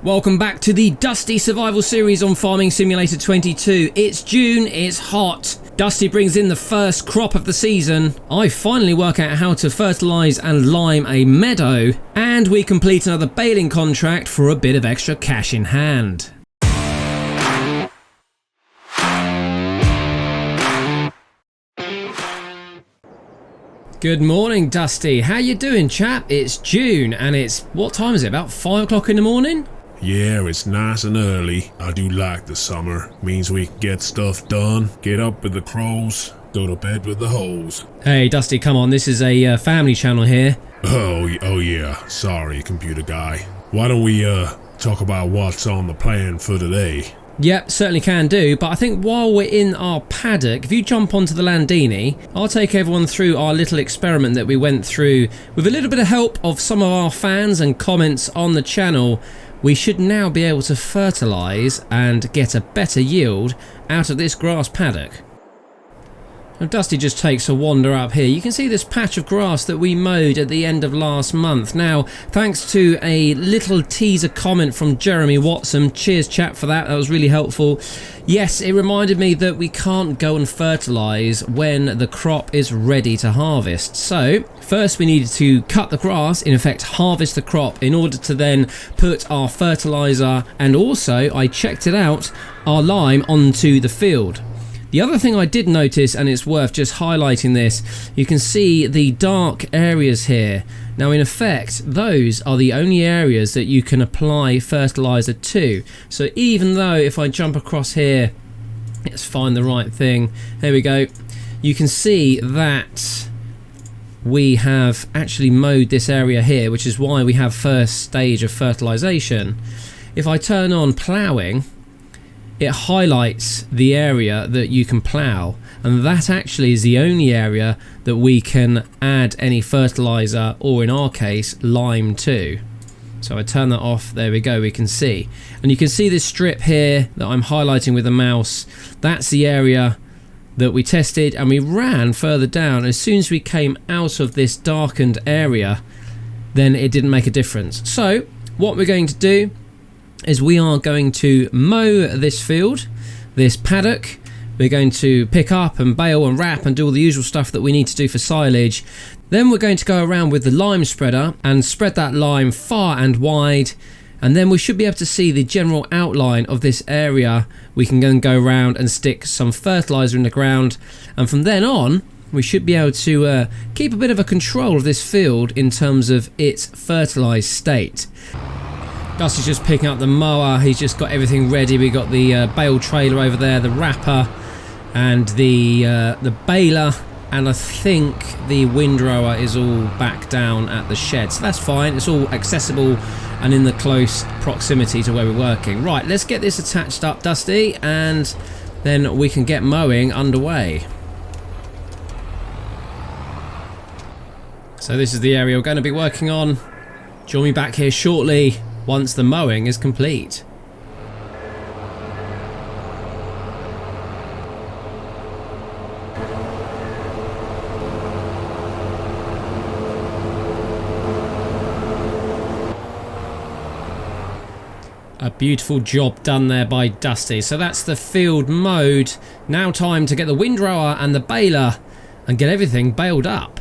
Welcome back to the Dusty Survival Series on Farming Simulator 22. It's June, it's hot. Dusty brings in the first crop of the season. I finally work out how to fertilise and lime a meadow. And we complete another baling contract for a bit of extra cash in hand. Good morning, Dusty. How you doing, chap? It's June and it's, what time is it, about 5 o'clock in the morning? Yeah, it's nice and early. I do like the summer. Means we can get stuff done, get up with the crows, go to bed with the hoes. Hey, Dusty, come on. This is a family channel here. Oh yeah. Sorry, computer guy. Why don't we talk about what's on the plan for today? Yep, certainly can do, but I think while we're in our paddock, if you jump onto the Landini, I'll take everyone through our little experiment that we went through with a little bit of help of some of our fans and comments on the channel. We should now be able to fertilise and get a better yield out of this grass paddock. Now Dusty just takes a wander up here. You can see this patch of grass that we mowed at the end of last month. Now, thanks to a little teaser comment from Jeremy Watson, cheers chap for that was really helpful. Yes, it reminded me that we can't go and fertilise when the crop is ready to harvest. So, first we needed to cut the grass, in effect harvest the crop, in order to then put our fertiliser and also, I checked it out, our lime onto the field. The other thing I did notice, and it's worth just highlighting this, you can see the dark areas here. Now in effect, those are the only areas that you can apply fertiliser to. So even though if I jump across here, let's find the right thing, there we go, you can see that we have actually mowed this area here, which is why we have first stage of fertilisation. If I turn on ploughing, it highlights the area that you can plough, and that actually is the only area that we can add any fertiliser, or in our case lime, to. So I turn that off, there we go, we can see, and you can see this strip here that I'm highlighting with the mouse. That's the area that we tested, and we ran further down. As soon as we came out of this darkened area, then it didn't make a difference. So what we're going to do is we are going to mow this field, this paddock. We're going to pick up and bale and wrap and do all the usual stuff that we need to do for silage. Then we're going to go around with the lime spreader and spread that lime far and wide, and then we should be able to see the general outline of this area. We can then go around and stick some fertiliser in the ground, and from then on we should be able to keep a bit of a control of this field in terms of its fertilised state. Dusty's just picking up the mower, he's just got everything ready. We got the bale trailer over there, the wrapper and the baler, and I think the windrower is all back down at the shed, so that's fine. It's all accessible and in the close proximity to where we're working. Right, let's get this attached up, Dusty, and then we can get mowing underway. So this is the area we're going to be working on. Join me back here shortly once the mowing is complete. A beautiful job done there by Dusty. So that's the field mowed. Now time to get the windrower and the baler and get everything baled up.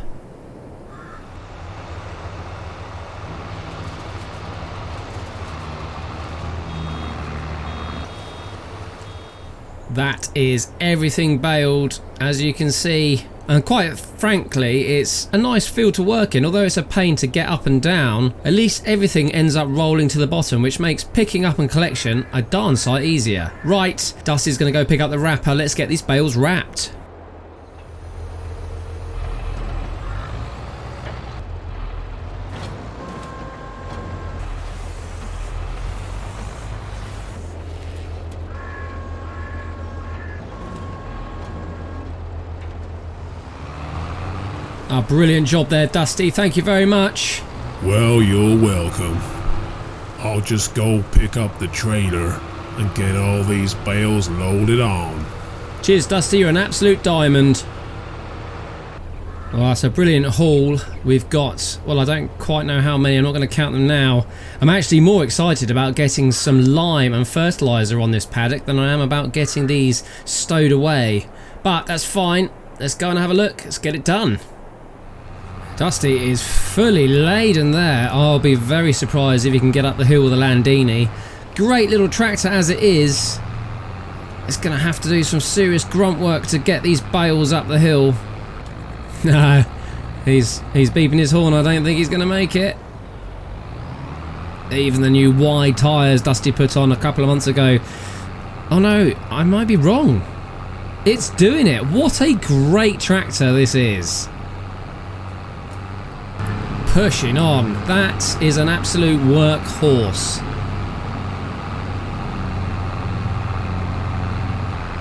That is everything baled, as you can see, and quite frankly it's a nice field to work in. Although it's a pain to get up and down, at least everything ends up rolling to the bottom, which makes picking up and collection a darn sight easier. Right, Dusty's going to go pick up the wrapper. Let's get these bales wrapped. A brilliant job there, Dusty. Thank you very much. Well, you're welcome. I'll just go pick up the trailer and get all these bales loaded on. Cheers, Dusty. You're an absolute diamond. Well, that's a brilliant haul. We've got, well, I don't quite know how many, I'm not going to count them now. I'm actually more excited about getting some lime and fertiliser on this paddock than I am about getting these stowed away. But that's fine. Let's go and have a look. Let's get it done. Dusty is fully laden there. I'll be very surprised if he can get up the hill with a Landini. Great little tractor as it is. It's going to have to do some serious grunt work to get these bales up the hill. No, he's beeping his horn. I don't think he's going to make it. Even the new wide tyres Dusty put on a couple of months ago. Oh no, I might be wrong. It's doing it. What a great tractor this is. Pushing on. That is an absolute workhorse.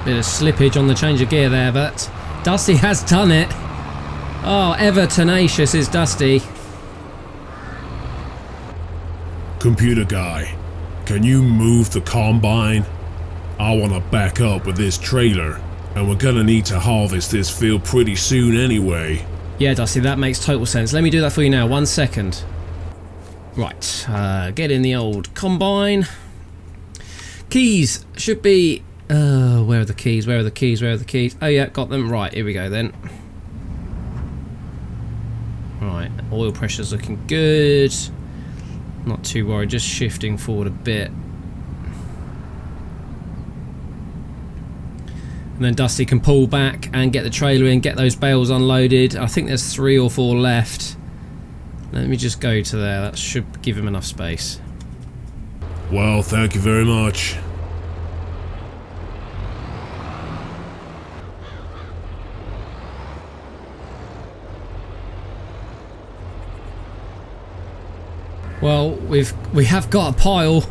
Bit of slippage on the change of gear there, but Dusty has done it. Oh, ever tenacious is Dusty. Computer guy, can you move the combine? I want to back up with this trailer, and we're gonna need to harvest this field pretty soon anyway. Yeah, Dusty, that makes total sense. Let me do that for you now. 1 second. Right, get in the old combine. Keys should be... where are the keys? Where are the keys? Where are the keys? Oh yeah, got them. Right, here we go then. Right, oil pressure's looking good. Not too worried, just shifting forward a bit. And then Dusty can pull back and get the trailer in, get those bales unloaded. I think there's 3 or 4 left. Let me just go to there, that should give him enough space. Well, thank you very much. Well, we have got a pile,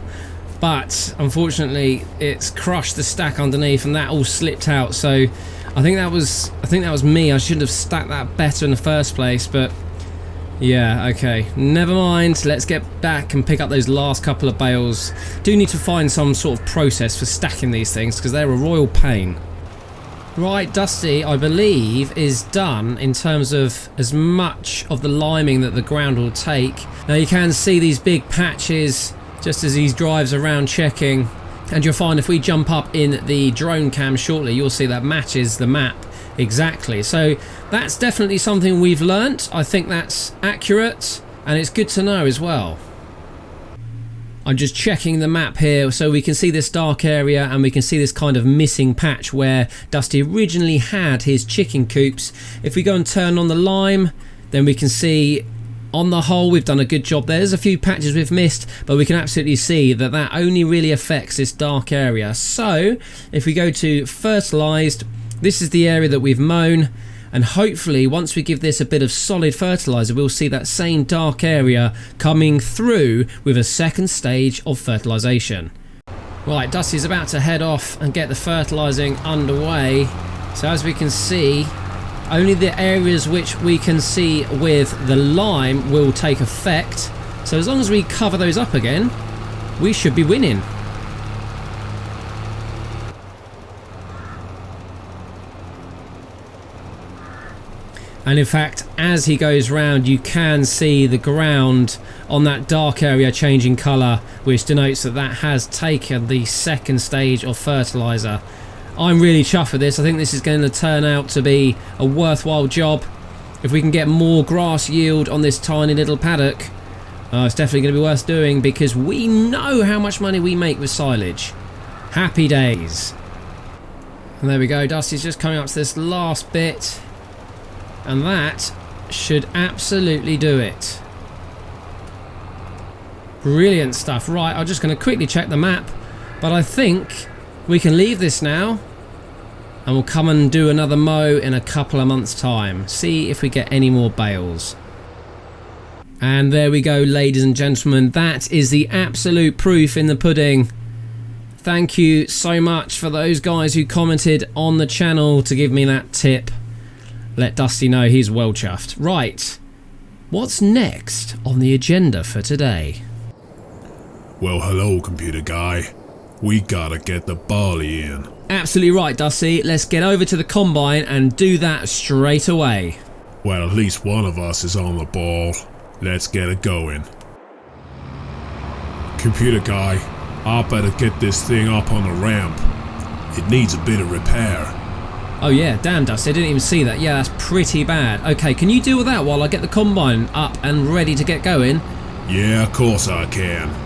but unfortunately it's crushed the stack underneath and that all slipped out. So I think that was me. I should have stacked that better in the first place, but yeah, okay, never mind. Let's get back and pick up those last couple of bales. Do need to find some sort of process for stacking these things because they're a royal pain. Right, Dusty, I believe, is done in terms of as much of the liming that the ground will take. Now you can see these big patches just as he drives around checking, and you'll find if we jump up in the drone cam shortly, you'll see that matches the map exactly. So that's definitely something we've learnt. I think that's accurate, and it's good to know as well. I'm just checking the map here so we can see this dark area and we can see this kind of missing patch where Dusty originally had his chicken coops. If we go and turn on the lime, then we can see on the whole we've done a good job there. There's a few patches we've missed, but we can absolutely see that that only really affects this dark area. So if we go to fertilised, this is the area that we've mown. And hopefully once we give this a bit of solid fertiliser, we'll see that same dark area coming through with a second stage of fertilisation. Right, Dusty's about to head off and get the fertilising underway. So as we can see, only the areas which we can see with the lime will take effect. So as long as we cover those up again, we should be winning. And in fact, as he goes round, you can see the ground on that dark area changing colour, which denotes that that has taken the second stage of fertiliser. I'm really chuffed with this. I think this is going to turn out to be a worthwhile job. If we can get more grass yield on this tiny little paddock, it's definitely going to be worth doing because we know how much money we make with silage. Happy days. And there we go, Dusty's just coming up to this last bit. And that should absolutely do it. Brilliant stuff. Right, I'm just going to quickly check the map. But I think we can leave this now. And we'll come and do another mow in a couple of months' time. See if we get any more bales. And there we go, ladies and gentlemen. That is the absolute proof in the pudding. Thank you so much for those guys who commented on the channel to give me that tip. Let Dusty know he's well chuffed. Right, what's next on the agenda for today? Well, hello, computer guy. We gotta get the barley in. Absolutely right, Dusty. Let's get over to the combine and do that straight away. Well, at least one of us is on the ball. Let's get it going. Computer guy, I better get this thing up on the ramp. It needs a bit of repair. Oh yeah, damn Dusty, I didn't even see that. Yeah, that's pretty bad. Okay, can you deal with that while I get the combine up and ready to get going? Yeah, of course I can.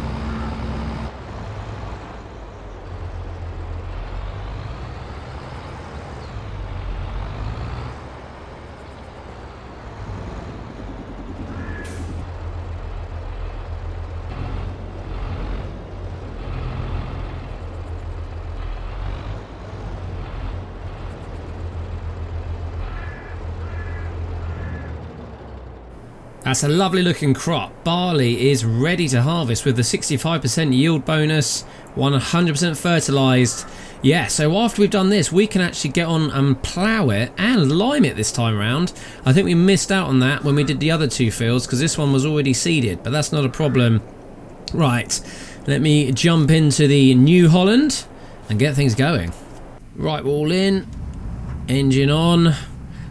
That's a lovely looking crop. Barley is ready to harvest with the 65% yield bonus, 100% fertilised. Yeah, so after we've done this, we can actually get on and plough it and lime it this time around. I think we missed out on that when we did the other two fields because this one was already seeded, but that's not a problem. Right, let me jump into the New Holland and get things going. Right, we're all in. Engine on.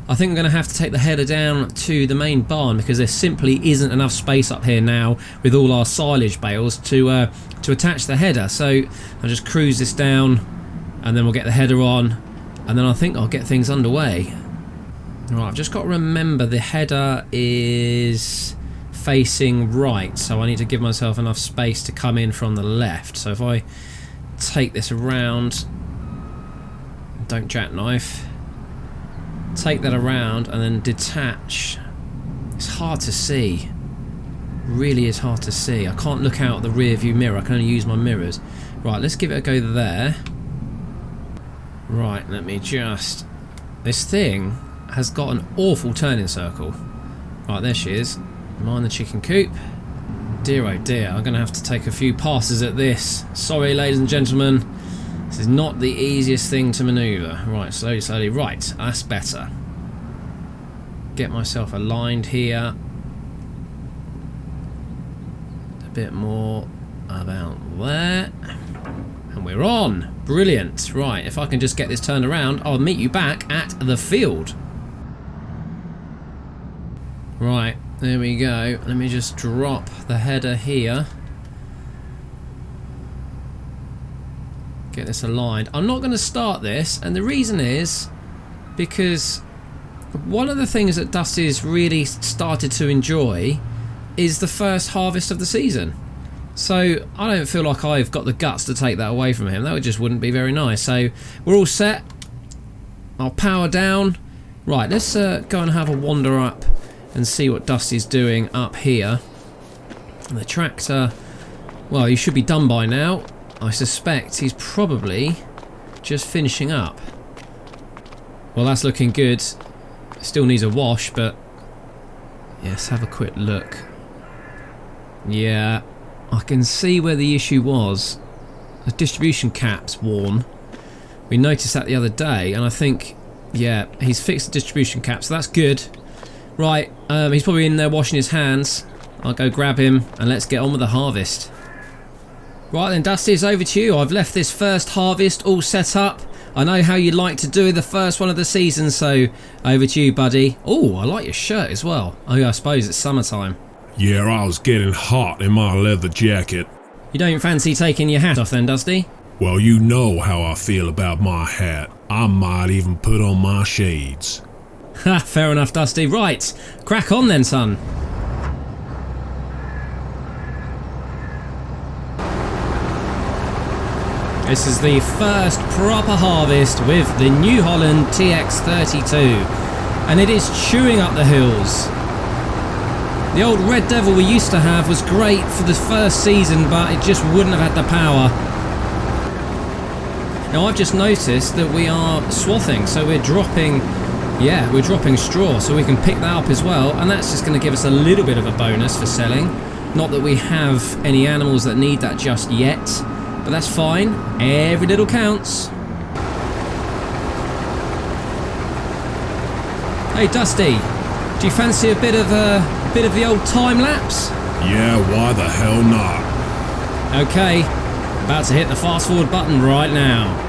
I think I'm going to have to take the header down to the main barn because there simply isn't enough space up here now with all our silage bales to attach the header. So I'll just cruise this down and then we'll get the header on and then I think I'll get things underway. Right, I've just got to remember the header is facing right, so I need to give myself enough space to come in from the left. So if I take this around, don't jackknife. Take that around and then detach. It's hard to see. Really is hard to see. I can't look out the rear view mirror. I can only use my mirrors. Right, let's give it a go there. Right, let me just... This thing has got an awful turning circle. Right, there she is. Mind the chicken coop. Dear oh dear, I'm going to have to take a few passes at this. Sorry, ladies and gentlemen. This is not the easiest thing to manoeuvre. Right, slowly, slowly. Right, that's better. Get myself aligned here. A bit more about there. And we're on. Brilliant. Right, if I can just get this turned around, I'll meet you back at the field. Right, there we go. Let me just drop the header here. Get this aligned. I'm not going to start this, and the reason is because one of the things that Dusty's really started to enjoy is the first harvest of the season. So I don't feel like I've got the guts to take that away from him. That just wouldn't be very nice. So we're all set. I'll power down. Right, let's go and have a wander up and see what Dusty's doing up here. And the tractor, well, he should be done by now. I suspect he's probably just finishing up. Well, that's looking good. Still needs a wash, but yes, have a quick look. Yeah, I can see where the issue was. The distribution cap's worn. We noticed that the other day, and I think, yeah, he's fixed the distribution cap, so that's good. Right, he's probably in there washing his hands. I'll go grab him, and let's get on with the harvest. Right then, Dusty, it's over to you. I've left this first harvest all set up. I know how you like to do the first one of the season, so over to you, buddy. Oh, I like your shirt as well. Oh, I suppose it's summertime. Yeah, I was getting hot in my leather jacket. You don't fancy taking your hat off then, Dusty? Well, you know how I feel about my hat. I might even put on my shades. Ha, fair enough, Dusty. Right, crack on then, son. This is the first proper harvest with the New Holland TX32, and it is chewing up the hills. The old Red Devil we used to have was great for the first season, but it just wouldn't have had the power. Now I've just noticed that we are swathing, so we're dropping, yeah, we're dropping straw, so we can pick that up as well, and that's just going to give us a little bit of a bonus for selling. Not that we have any animals that need that just yet. But that's fine. Every little counts. Hey Dusty, do you fancy a bit of the old time lapse? Yeah, why the hell not? Okay, about to hit the fast forward button right now.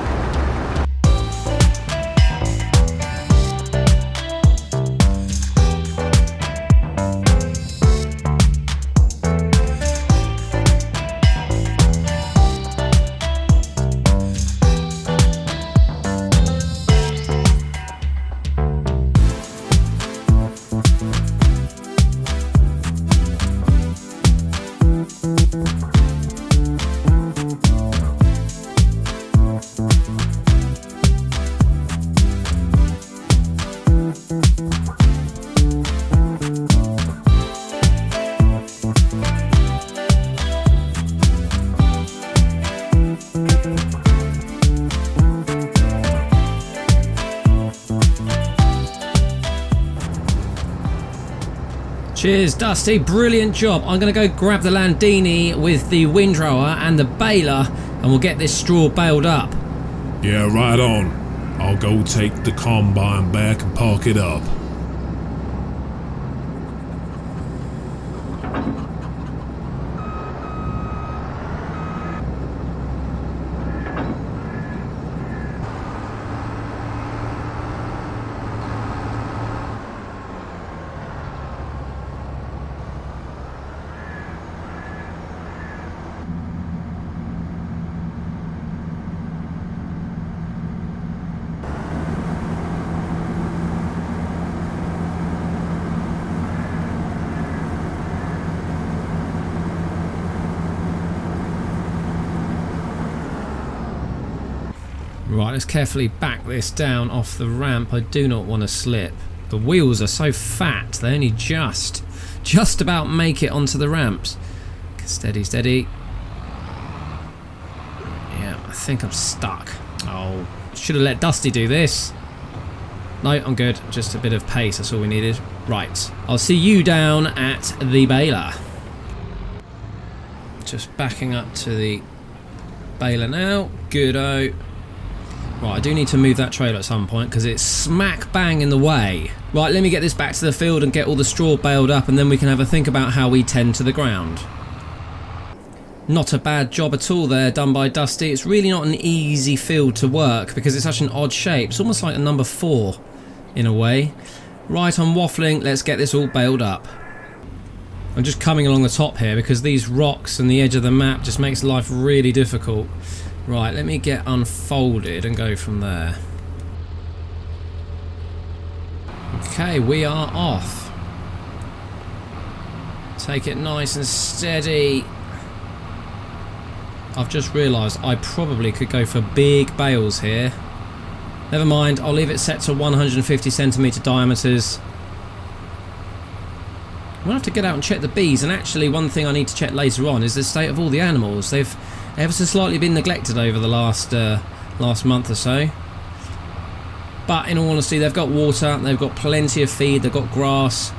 Cheers, Dusty. Brilliant job. I'm going to go grab the Landini with the windrower and the baler, and we'll get this straw baled up. Yeah, right on. I'll go take the combine back and park it up. Right, let's carefully back this down off the ramp. I do not want to slip. The wheels are so fat, they only just about make it onto the ramps. Steady, steady. Yeah, I think I'm stuck. Oh, should have let Dusty do this. No, I'm good. Just a bit of pace, that's all we needed. Right, I'll see you down at the baler. Just backing up to the baler now. Good-o. Right, I do need to move that trailer at some point because it's smack bang in the way. Right, let me get this back to the field and get all the straw baled up, and then we can have a think about how we tend to the ground. Not a bad job at all there done by Dusty. It's really not an easy field to work because it's such an odd shape. It's almost like a number 4 in a way. Right, I'm waffling. Let's get this all baled up. I'm just coming along the top here because these rocks and the edge of the map just makes life really difficult. Right, let me get unfolded and go from there. Okay, we are off. Take it nice and steady. I've just realised I probably could go for big bales here. Never mind, I'll leave it set to 150 centimetre diameters. I'm going to have to get out and check the bees, and actually one thing I need to check later on is the state of all the animals. They've ever so slightly been neglected over the last month or so. But in all honesty, they've got water, they've got plenty of feed, they've got grass.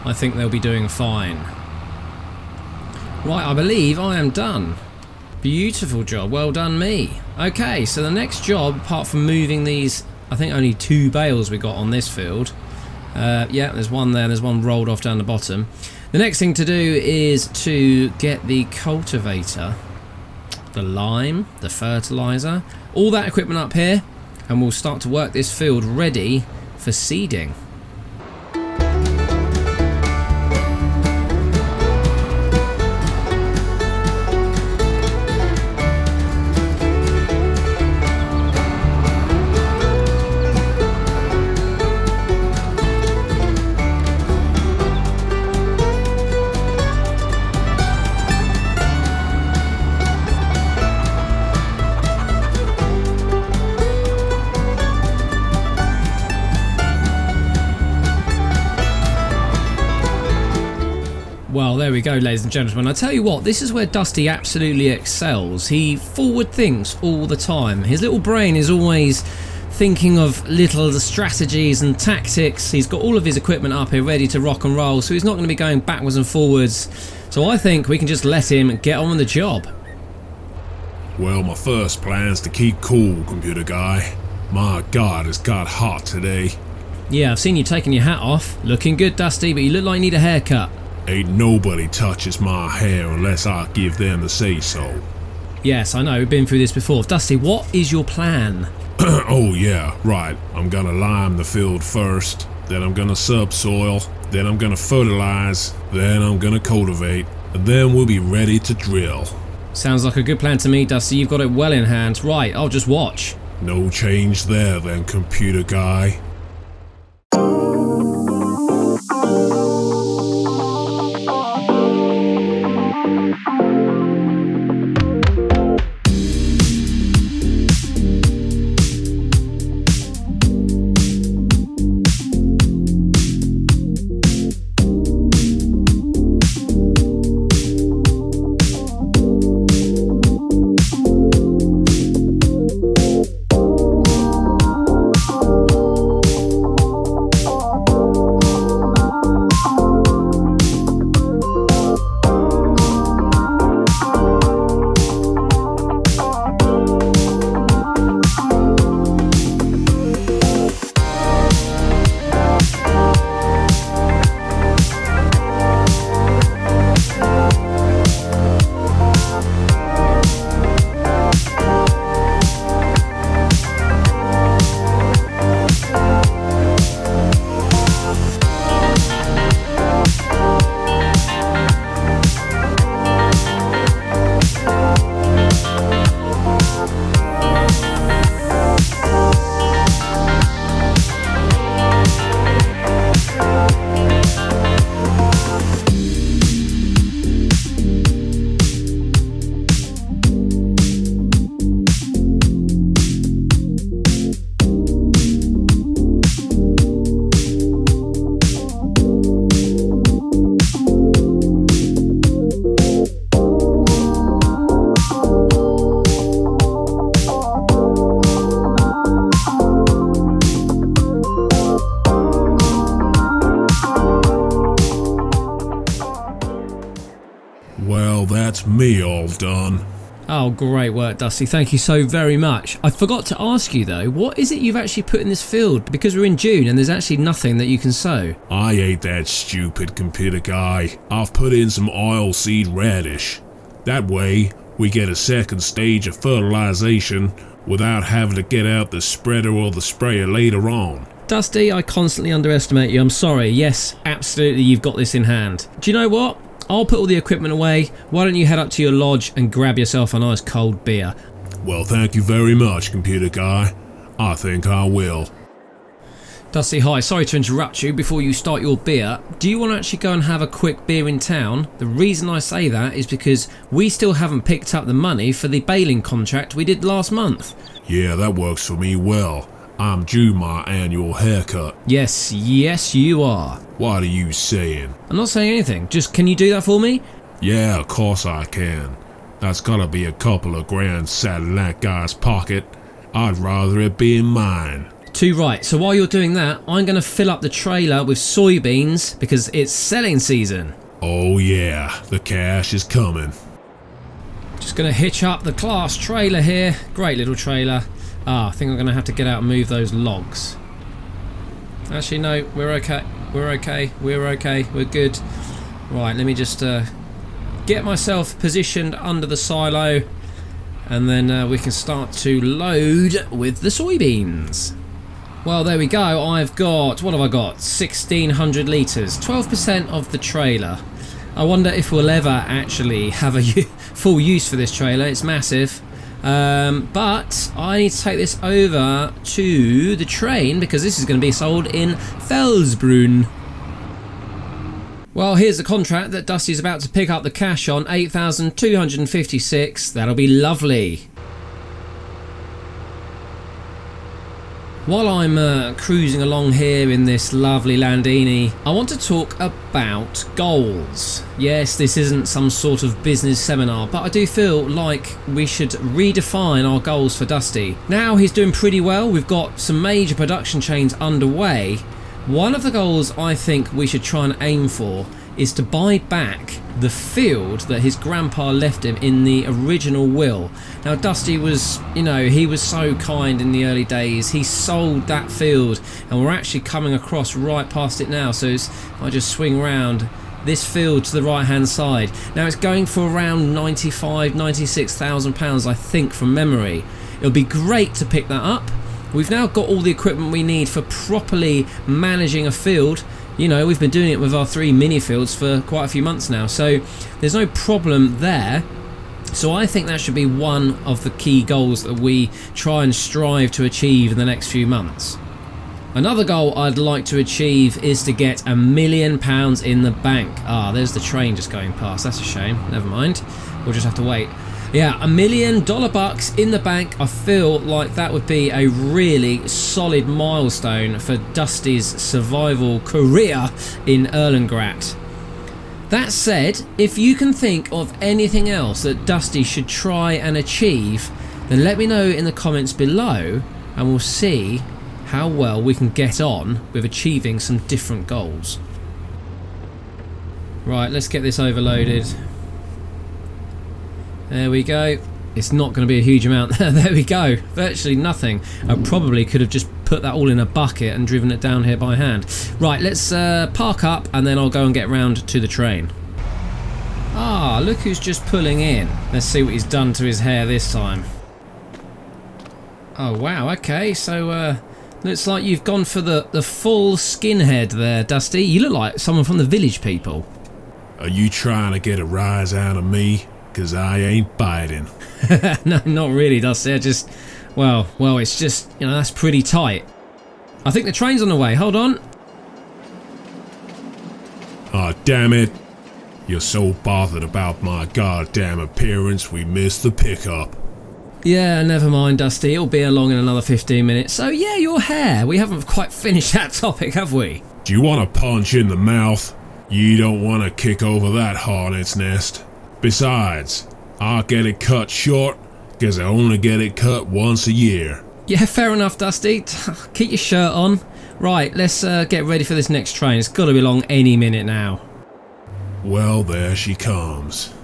I think they'll be doing fine. Right, I believe I am done. Beautiful job, well done me. Okay, so the next job, apart from moving these, I think only 2 bales we got on this field. Yeah, there's one there, there's one rolled off down the bottom. The next thing to do is to get the cultivator, the lime, the fertiliser, all that equipment up here, and we'll start to work this field ready for seeding. Well, there we go, ladies and gentlemen. I tell you what, this is where Dusty absolutely excels. He forward thinks all the time. His little brain is always thinking of little strategies and tactics. He's got all of his equipment up here ready to rock and roll, so he's not going to be going backwards and forwards. So I think we can just let him get on with the job. Well, my first plan's to keep cool, computer guy. My God, it's got hot today. Yeah, I've seen you taking your hat off. Looking good, Dusty, but you look like you need a haircut. Ain't nobody touches my hair unless I give them the say-so. Yes, I know, we've been through this before. Dusty, what is your plan? Oh yeah, right. I'm gonna lime the field first, then I'm gonna subsoil, then I'm gonna fertilize, then I'm gonna cultivate, and then we'll be ready to drill. Sounds like a good plan to me, Dusty. You've got it well in hand. Right, I'll just watch. No change there then, computer guy. That's me all done. Oh, great work, Dusty. Thank you so very much. I forgot to ask you though, what is it you've actually put in this field? Because we're in June and there's actually nothing that you can sow. I ain't that stupid, computer guy. I've put in some oilseed radish. That way, we get a second stage of fertilization without having to get out the spreader or the sprayer later on. Dusty, I constantly underestimate you. I'm sorry. Yes, absolutely, you've got this in hand. Do you know what? I'll put all the equipment away. Why don't you head up to your lodge and grab yourself a nice cold beer? Well, thank you very much, computer guy. I think I will. Dusty, hi. Sorry to interrupt you before you start your beer. Do you want to actually go and have a quick beer in town? The reason I say that is because we still haven't picked up the money for the baling contract we did last month. Yeah, that works for me well. I'm due my annual haircut. Yes, you are. What are you saying? I'm not saying anything. Just, can you do that for me? Yeah, of course I can. That's gotta be a couple of grand sat in that guy's pocket. I'd rather it be in mine. Too right. So while you're doing that, I'm going to fill up the trailer with soybeans because it's selling season. Oh yeah, the cash is coming. Just going to hitch up the class trailer here. Great little trailer. I think I'm going to have to get out and move those logs. Actually, no, we're okay. We're good. Right, let me just get myself positioned under the silo and then we can start to load with the soybeans. Well, there we go. I've got, what have I got? 1,600 litres, 12% of the trailer. I wonder if we'll ever actually have a full use for this trailer. It's massive. But I need to take this over to the train because this is going to be sold in Felsbrunn. Well, here's the contract that Dusty's about to pick up the cash on, 8,256. That'll be lovely. While I'm cruising along here in this lovely Landini, I want to talk about goals. Yes, this isn't some sort of business seminar, but I do feel like we should redefine our goals for Dusty. Now he's doing pretty well, we've got some major production chains underway. One of the goals I think we should try and aim for is to buy back the field that his grandpa left him in the original will. Now Dusty was, he was so kind in the early days. He sold that field and we're actually coming across right past it now. So if I just swing round this field to the right hand side. Now it's going for around £96,000 I think from memory. It'll be great to pick that up. We've now got all the equipment we need for properly managing a field. We've been doing it with our 3 mini fields for quite a few months now, so there's no problem there. So I think that should be one of the key goals that we try and strive to achieve in the next few months. Another goal I'd like to achieve is to get £1 million in the bank. There's the train just going past. That's a shame. Never mind. We'll just have to wait. Yeah, $1 million bucks in the bank. I feel like that would be a really solid milestone for Dusty's survival career in Erlengrat. That said, if you can think of anything else that Dusty should try and achieve, then let me know in the comments below and we'll see how well we can get on with achieving some different goals. Right, let's get this overloaded. There we go. It's not going to be a huge amount there. There we go. Virtually nothing. I probably could have just put that all in a bucket and driven it down here by hand. Right, let's park up and then I'll go and get round to the train. Look who's just pulling in. Let's see what he's done to his hair this time. Oh, wow. Okay, so looks like you've gone for the full skinhead there, Dusty. You look like someone from the village people. Are you trying to get a rise out of me? Because I ain't biting. No, not really, Dusty. Well, it's just, that's pretty tight. I think the train's on the way. Hold on. Oh, damn it. You're so bothered about my goddamn appearance, we missed the pickup. Yeah, never mind, Dusty. It'll be along in another 15 minutes. So, yeah, your hair. We haven't quite finished that topic, have we? Do you want a punch in the mouth? You don't want to kick over that hornet's nest. Besides, I'll get it cut short, because I only get it cut once a year. Yeah, fair enough, Dusty. Keep your shirt on. Right, let's get ready for this next train. It's got to be along any minute now. Well, there she comes.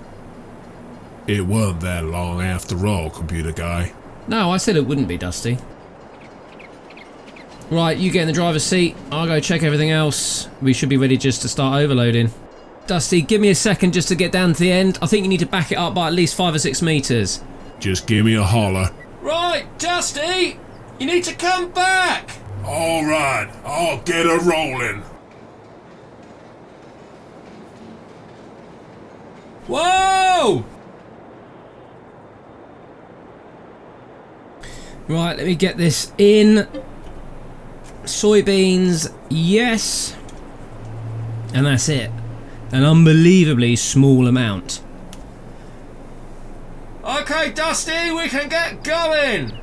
It wasn't that long after all, computer guy. No, I said it wouldn't be, Dusty. Right, you get in the driver's seat. I'll go check everything else. We should be ready just to start overloading. Dusty, give me a second just to get down to the end. I think you need to back it up by at least 5 or 6 meters. Just give me a holler. Right, Dusty! You need to come back! Alright, I'll get her rolling. Whoa! Right, let me get this in. Soybeans, yes. And that's it. An unbelievably small amount. Okay, Dusty, we can get going.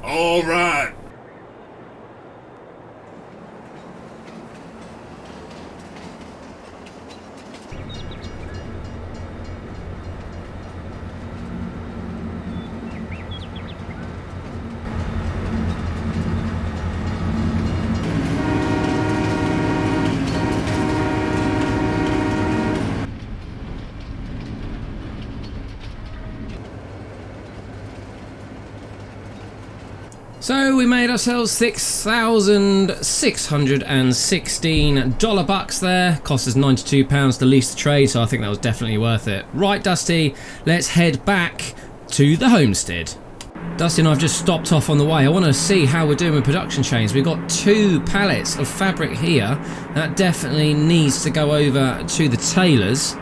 Alright. So we made ourselves $6,616 bucks there. Cost us £92 to lease the trade, so I think that was definitely worth it. Right, Dusty, let's head back to the homestead. Dusty and I have just stopped off on the way. I want to see how we're doing with production chains. We've got 2 pallets of fabric here. That definitely needs to go over to the tailors.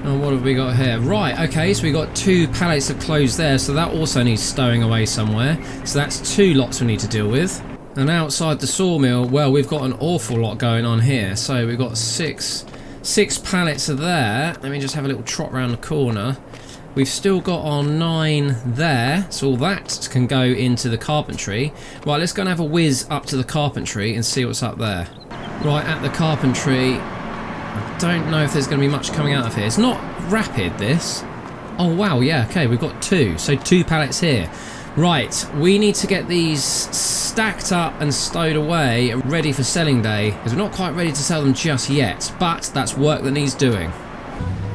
And what have we got here? Right, okay, so we got 2 pallets of clothes there, so that also needs stowing away somewhere. So that's 2 lots we need to deal with. And outside the sawmill, well, we've got an awful lot going on here. So we've got six pallets of there. Let me just have a little trot round the corner. We've still got our 9 there, so all that can go into the carpentry. Right, let's go and have a whiz up to the carpentry and see what's up there. Right, at the carpentry, I don't know if there's going to be much coming out of here. It's not rapid, this. Oh, wow, yeah, okay, we've got 2. So 2 pallets here. Right, we need to get these stacked up and stowed away, ready for selling day, because we're not quite ready to sell them just yet, but that's work that needs doing.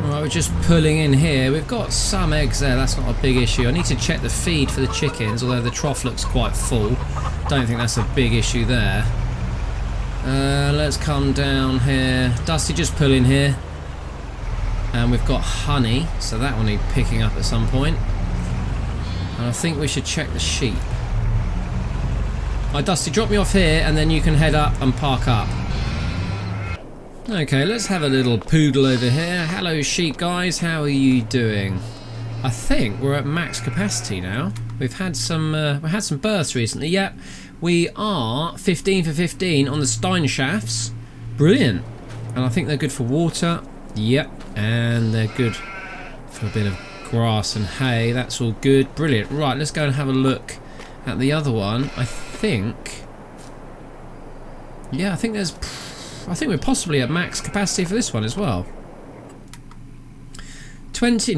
Alright, we're just pulling in here. We've got some eggs there, that's not a big issue. I need to check the feed for the chickens, although the trough looks quite full. Don't think that's a big issue there. Let's come down here. Dusty, just pull in here. And we've got honey, so that will need picking up at some point. And I think we should check the sheep. Right, Dusty, drop me off here and then you can head up and park up. Okay, let's have a little poodle over here. Hello sheep guys, how are you doing? I think we're at max capacity now. We've had some births recently. Yep, we are 15 for 15 on the Stein shafts. Brilliant. And I think they're good for water. Yep, and they're good for a bit of grass and hay. That's all good. Brilliant. Right, let's go and have a look at the other one. I think we're possibly at max capacity for this one as well. 20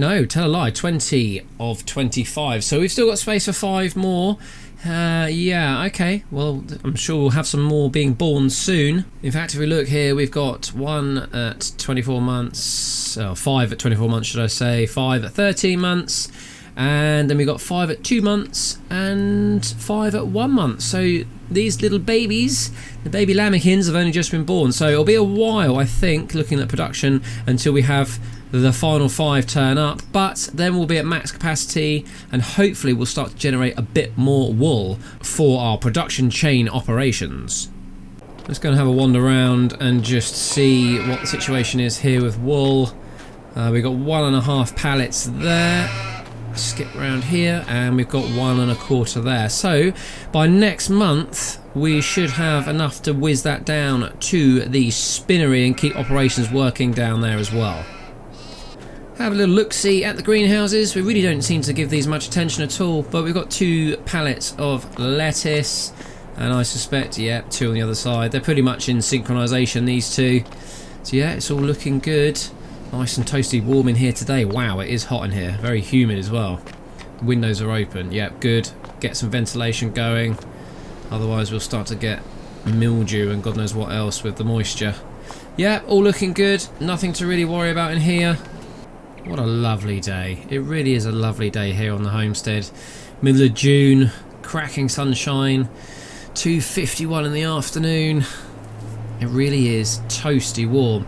of 25. So we've still got space for 5 more. Yeah, okay. Well, I'm sure we'll have some more being born soon. In fact, if we look here, we've got 1 at 24 months, 5 at 24 months, should I say, 5 at 13 months, and then we've got 5 at 2 months and 5 at 1 month. So these little babies, the baby lamekins, have only just been born. So it'll be a while, I think, looking at production until we have the final 5 turn up, but then we'll be at max capacity and hopefully we'll start to generate a bit more wool for our production chain operations. Let's go and have a wander around and just see what the situation is here with wool. We've got 1.5 pallets there. Skip around here and we've got 1 1/4 there. So by next month we should have enough to whiz that down to the spinnery and keep operations working down there as well. Have a little look-see at the greenhouses. We really don't seem to give these much attention at all, but we've got 2 pallets of lettuce, and I suspect, yeah, 2 on the other side. They're pretty much in synchronisation, these 2. So yeah, it's all looking good. Nice and toasty warm in here today. Wow, it is hot in here. Very humid as well. The windows are open. Yep, good. Get some ventilation going. Otherwise we'll start to get mildew and God knows what else with the moisture. Yeah, all looking good. Nothing to really worry about in here. What a lovely day. It really is a lovely day here on the homestead. Middle of June, cracking sunshine, 2:51 in the afternoon. It really is toasty warm.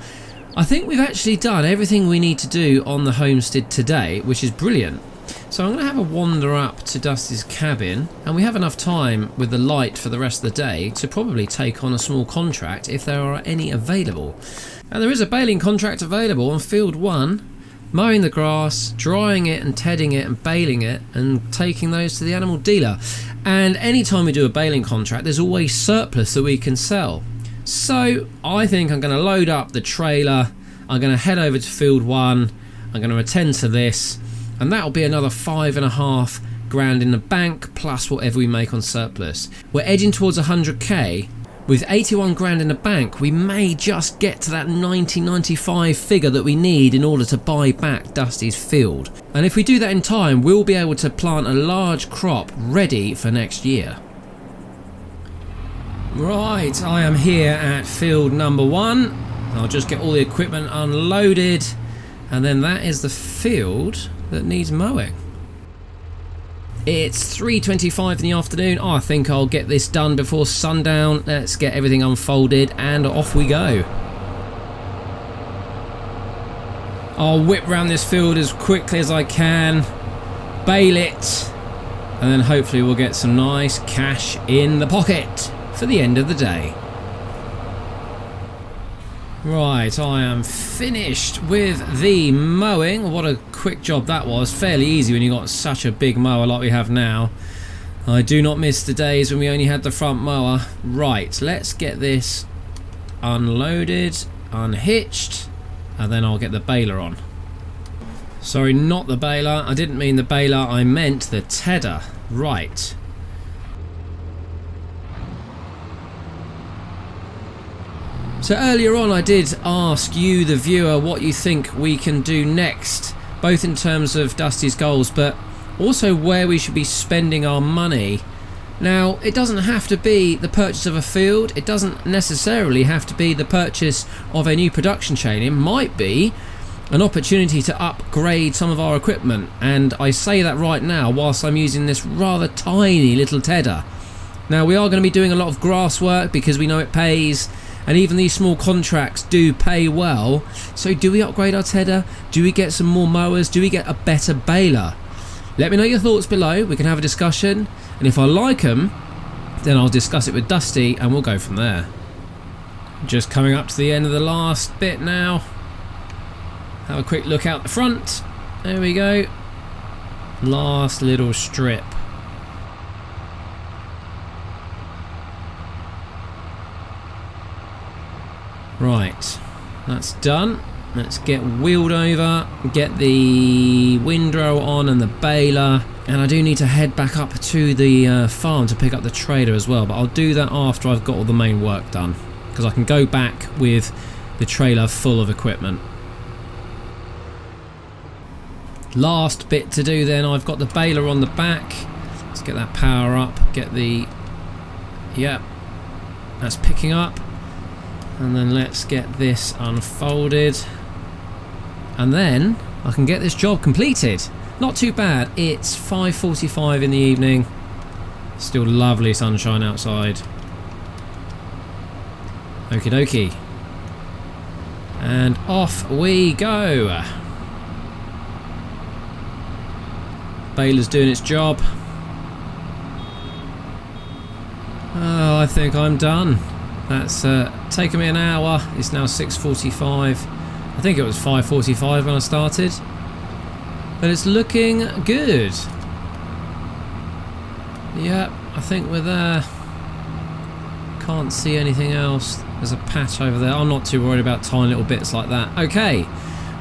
I think we've actually done everything we need to do on the homestead today, which is brilliant. So I'm going to have a wander up to Dusty's cabin, and we have enough time with the light for the rest of the day to probably take on a small contract if there are any available. And there is a baling contract available on field 1, mowing the grass, drying it and tedding it and baling it and taking those to the animal dealer. And anytime we do a baling contract, there's always surplus that we can sell. So I think I'm going to load up the trailer, I'm going to head over to field 1, I'm going to attend to this, and that'll be another 5.5 grand in the bank plus whatever we make on surplus. We're edging towards 100k. With 81 grand in the bank, we may just get to that 90-95 figure that we need in order to buy back Dusty's field. And if we do that in time, we'll be able to plant a large crop ready for next year. Right, I am here at field number 1. I'll just get all the equipment unloaded, and then that is the field that needs mowing. It's 3:25 in the afternoon. I think I'll get this done before sundown. Let's get everything unfolded and off we go. I'll whip round this field as quickly as I can, bale it, and then hopefully we'll get some nice cash in the pocket for the end of the day. Right, I am finished with the mowing. What a quick job that was. Fairly easy when you've got such a big mower like we have now. I do not miss the days when we only had the front mower. Right, let's get this unloaded, unhitched, and then I'll get the baler on. Sorry, not the baler. I didn't mean the baler, I meant the tedder. Right. So earlier on I did ask you, the viewer, what you think we can do next, both in terms of Dusty's goals but also where we should be spending our money. Now, it doesn't have to be the purchase of a field, it doesn't necessarily have to be the purchase of a new production chain. It might be an opportunity to upgrade some of our equipment, and I say that right now whilst I'm using this rather tiny little tedder. Now, we are going to be doing a lot of grass work because we know it pays, and even these small contracts do pay well. So do we upgrade our tedder? Do we get some more mowers? Do we get a better baler? Let me know your thoughts below, we can have a discussion, and if I like them, then I'll discuss it with Dusty and we'll go from there. Just coming up to the end of the last bit now. Have a quick look out the front. There we go. Last little strip. Right, that's done. Let's get wheeled over, get the windrow on and the baler, and I do need to head back up to the farm to pick up the trailer as well, but I'll do that after I've got all the main work done, because I can go back with the trailer full of equipment. Last bit to do then, I've got the baler on the back. Let's get that power up, get the... Yep, that's picking up. And then let's get this unfolded, and then I can get this job completed. Not too bad. It's 5:45 in the evening, still lovely sunshine outside. Okie dokie, and off we go. Baler's doing its job. Oh, I think I'm done. That's taken me an hour. It's now 6:45. I think it was 5:45 when I started, but it's looking good. Yep, I think we're there. Can't see anything else. There's a patch over there. I'm not too worried about tiny little bits like that. Okay,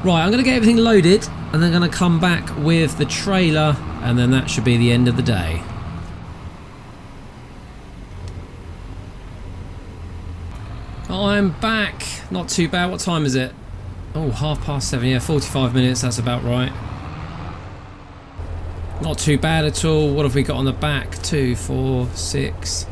right, I'm going to get everything loaded and then going to come back with the trailer, and then that should be the end of the day. I'm back. Not too bad. What time is it? Oh, 7:30. Yeah, 45 minutes. That's about right. Not too bad at all. What have we got on the back? 2, 4, 6,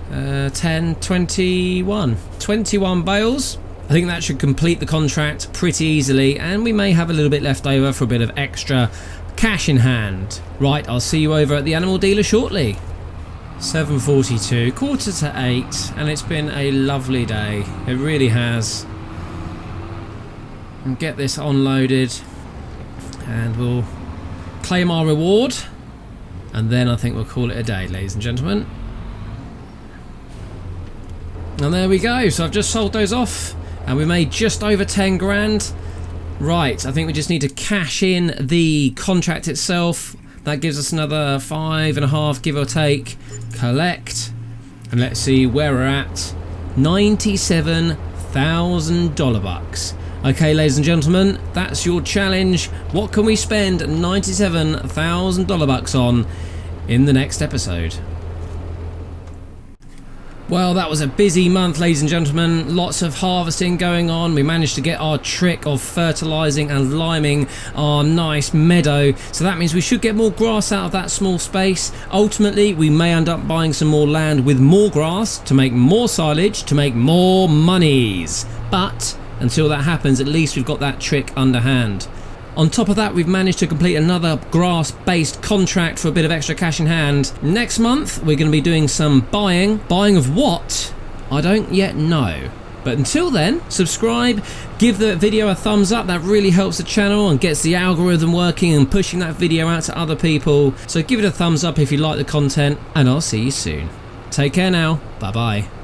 10, 21. 21 bales. I think that should complete the contract pretty easily, and we may have a little bit left over for a bit of extra cash in hand. Right, I'll see you over at the animal dealer shortly. 7:42, 7:45, and it's been a lovely day. It really has. And get this unloaded, and we'll claim our reward, and then I think we'll call it a day, ladies and gentlemen. And there we go. So I've just sold those off, and we made just over 10 grand. Right, I think we just need to cash in the contract itself. That gives us another 5.5, give or take. Collect, and let's see where we're at. $97,000 bucks. Okay, ladies and gentlemen, that's your challenge. What can we spend $97,000 bucks on in the next episode? Well, that was a busy month, ladies and gentlemen. Lots of harvesting going on. We managed to get our trick of fertilising and liming our nice meadow. So that means we should get more grass out of that small space. Ultimately, we may end up buying some more land with more grass to make more silage, to make more monies. But until that happens, at least we've got that trick underhand. On top of that, we've managed to complete another grass-based contract for a bit of extra cash in hand. Next month, we're going to be doing some buying. Buying of what? I don't yet know. But until then, subscribe, give the video a thumbs up. That really helps the channel and gets the algorithm working and pushing that video out to other people. So give it a thumbs up if you like the content, and I'll see you soon. Take care now. Bye-bye.